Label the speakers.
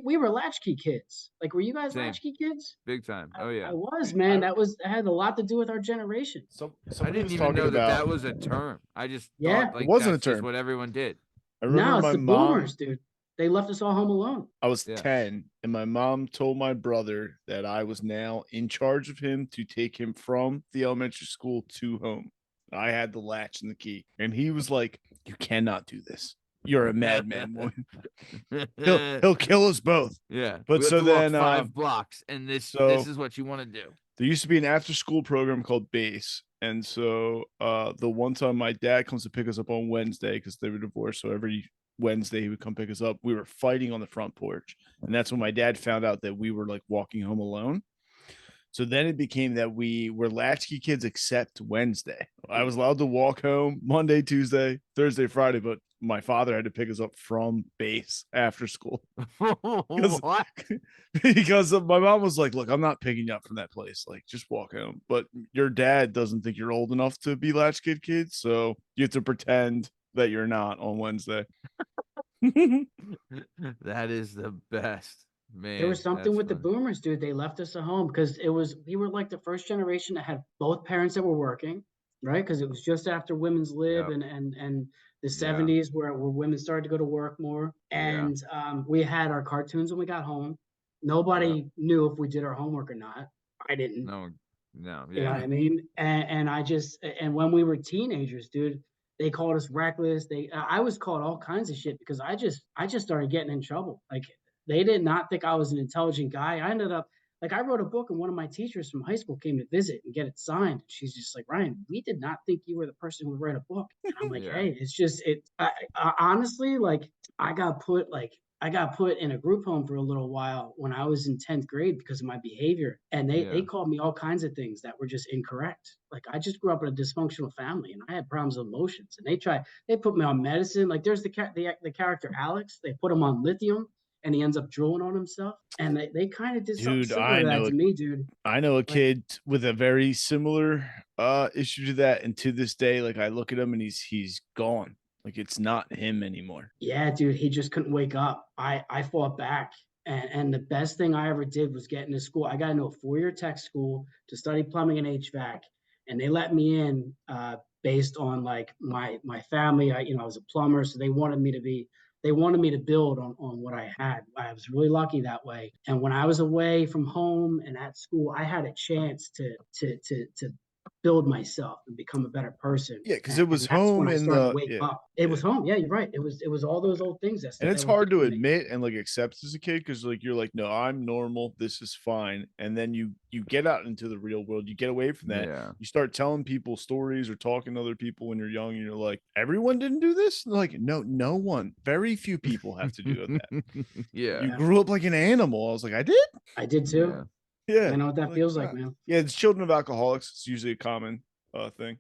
Speaker 1: We were latchkey kids. Like, were you guys
Speaker 2: Same.
Speaker 1: latchkey kids?
Speaker 2: Big time. Oh,
Speaker 1: I
Speaker 2: yeah.
Speaker 1: was, man. That had a lot to do with our generation.
Speaker 2: I
Speaker 3: Somebody
Speaker 2: didn't
Speaker 3: was
Speaker 2: even
Speaker 3: talking
Speaker 2: know that
Speaker 3: about.
Speaker 2: that was a term. I just
Speaker 1: Yeah.
Speaker 2: thought,
Speaker 3: It
Speaker 2: like,
Speaker 3: wasn't a
Speaker 2: that's just
Speaker 3: term.
Speaker 2: what everyone did.
Speaker 3: I remember
Speaker 1: No, it's
Speaker 3: my
Speaker 1: the
Speaker 3: mom.
Speaker 1: boomers, dude. They left us all home alone.
Speaker 3: I was
Speaker 2: Yeah.
Speaker 3: 10, and my mom told my brother that I was now in charge of him to take him from the elementary school to home. I had the latch and the key, and he was like, "You cannot do this. You're a madman, woman. He'll kill us both."
Speaker 2: Yeah.
Speaker 3: But
Speaker 2: We have
Speaker 3: so
Speaker 2: to walk
Speaker 3: then,
Speaker 2: 5 blocks, and this
Speaker 3: so
Speaker 2: is what you want to do.
Speaker 3: there used to be an after school program called Base. And so the one time my dad comes to pick us up on Wednesday because they were divorced. So every Wednesday he would come pick us up. We were fighting on the front porch. And that's when my dad found out that we were like walking home alone. So then it became that we were latchkey kids except Wednesday. I was allowed to walk home Monday, Tuesday, Thursday, Friday, but my father had to pick us up from base after school because
Speaker 2: What?
Speaker 3: because my mom was like, "Look, I'm not picking you up from that place. Like, just walk home." But your dad doesn't think you're old enough to be latchkey kids, so you have to pretend that you're not on Wednesday.
Speaker 2: That is the best,
Speaker 1: There was
Speaker 2: man.
Speaker 1: something
Speaker 2: That's
Speaker 1: with the
Speaker 2: funny.
Speaker 1: boomers, dude. They left us at home because we were like the first generation that had both parents that were working, right? Because it was just after women's lib
Speaker 2: Yep.
Speaker 1: and the
Speaker 2: Yeah.
Speaker 1: 70s where women started to go to work more.
Speaker 2: Yeah.
Speaker 1: And we had our cartoons when we got home.
Speaker 2: Yeah.
Speaker 1: Nobody knew if we did our homework or not. I didn't.
Speaker 2: No. No.
Speaker 1: You know what
Speaker 2: Yeah.
Speaker 1: I mean? And when we were teenagers, dude, they called us reckless. I was called all kinds of shit because I just started getting in trouble. Like they did not think I was an intelligent guy. I ended up like I wrote a book and one of my teachers from high school came to visit and get it signed. She's just like, Ryan, we did not think you were the person who would write a book. And I'm like,
Speaker 2: Yeah.
Speaker 1: hey, it's just honestly like I got put like I got put in a group home for a little while when I was in 10th grade because of my behavior. And they
Speaker 2: Yeah.
Speaker 1: called me all kinds of things that were just incorrect. Like I just grew up in a dysfunctional family and I had problems with emotions. And they put me on medicine. Like there's the character Alex, they put him on lithium and he ends up drooling on himself. And they kind of did something
Speaker 3: Dude,
Speaker 1: similar to that to me, dude.
Speaker 3: I know a
Speaker 1: Like,
Speaker 3: kid with a very similar issue to that, and to this day, like I look at him and he's gone. Like it's not him anymore.
Speaker 1: yeah, dude, he just couldn't wake up. I fought back. And the best thing I ever did was get into school. I got into a 4-year tech school to study plumbing and HVAC, and they let me in based on like my family. I was a plumber, so they wanted me to build on what I had. I was really lucky that way. And when I was away from home and at school, I had a chance to build myself and become a better person.
Speaker 3: Yeah, because
Speaker 1: And,
Speaker 3: it was
Speaker 1: and that's when
Speaker 3: home
Speaker 1: I
Speaker 3: in
Speaker 1: started to
Speaker 3: the
Speaker 1: wake
Speaker 3: yeah,
Speaker 1: up. It
Speaker 3: yeah.
Speaker 1: was home. Yeah, you're right. It was all those old things
Speaker 3: And it's
Speaker 1: that were
Speaker 3: hard to
Speaker 1: keeping me.
Speaker 3: admit and like accept as a kid because like you're like, no, I'm normal. This is fine. And then you get out into the real world. You get away from that.
Speaker 2: Yeah.
Speaker 3: You start telling people stories or talking to other people when you're young, and you're like, everyone didn't do this. And they're like, no, no one. Very few people have to do that.
Speaker 2: Yeah.
Speaker 3: You
Speaker 1: Yeah,
Speaker 3: grew up like an animal. I was like, I did.
Speaker 1: I did
Speaker 2: Yeah.
Speaker 1: too.
Speaker 3: Yeah.
Speaker 1: I know what that
Speaker 3: Like,
Speaker 1: feels like, man.
Speaker 3: yeah. It's children of alcoholics. It's usually a common thing.